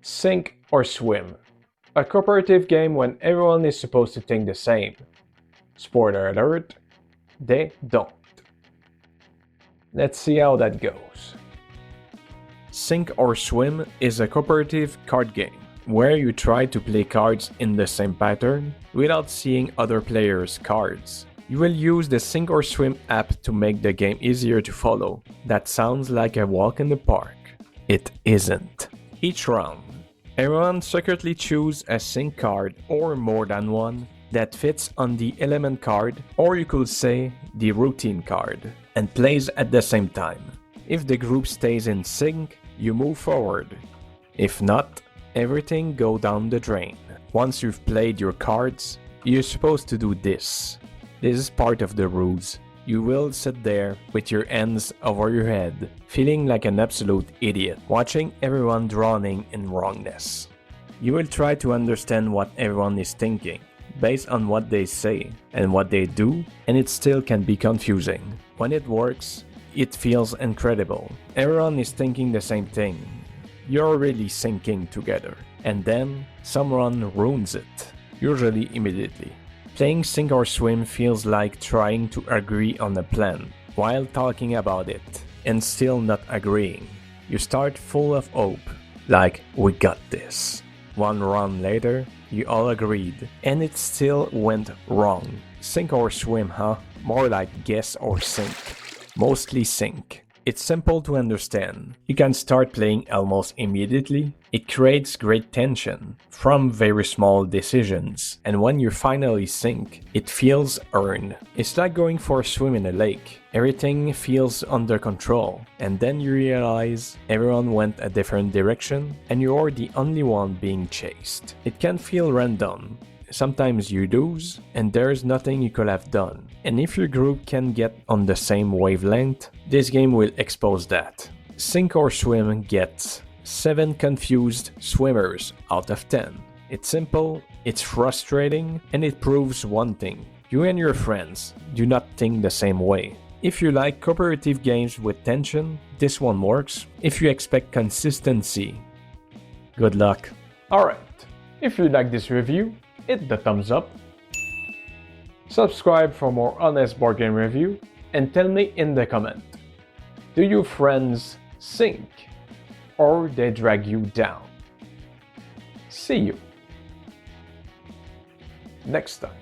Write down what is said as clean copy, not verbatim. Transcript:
Sink or swim. A cooperative game when everyone is supposed to think the same. Spoiler alert, they don't. Let's see how that goes. Sink or Swim is a cooperative card game where you try to play cards in the same pattern without seeing other players' cards. You will use the Sink or Swim app to make the game easier to follow. That sounds like a walk in the park. It isn't. Each round, everyone secretly choose a sink card or more than one that fits on the element card, or you could say the routine card, and plays at the same time. If the group stays in sync, you move forward. If not, everything go down the drain. Once you've played your cards, you're supposed to do this. This is part of the rules. You will sit there with your hands over your head, feeling like an absolute idiot, watching everyone drowning in wrongness. You will try to understand what everyone is thinking, based on what they say and what they do, and it still can be confusing. When it works, it feels incredible. Everyone is thinking the same thing. You're really syncing together. And then, someone ruins it, usually immediately. Playing Sink or Swim feels like trying to agree on a plan while talking about it and still not agreeing. You start full of hope, like we got this. One round later, you all agreed, and it still went wrong. Sink or swim, huh? More like guess or sink. Mostly sink. It's simple to understand. You can start playing almost immediately. It creates great tension from very small decisions, and when you finally sink, it feels earned. It's like going for a swim in a lake. Everything feels under control, and then you realize everyone went a different direction and you're the only one being chased. It can feel random. Sometimes you lose, and there's nothing you could have done. And if your group can get on the same wavelength, this game will expose that. Sink or Swim gets 7 confused swimmers out of 10. It's simple, it's frustrating, and it proves one thing. You and your friends do not think the same way. If you like cooperative games with tension, this one works. If you expect consistency, good luck. Alright, if you like this review, hit the thumbs up, subscribe for more honest board game review, and tell me in the comment, do your friends sink or they drag you down? See you next time.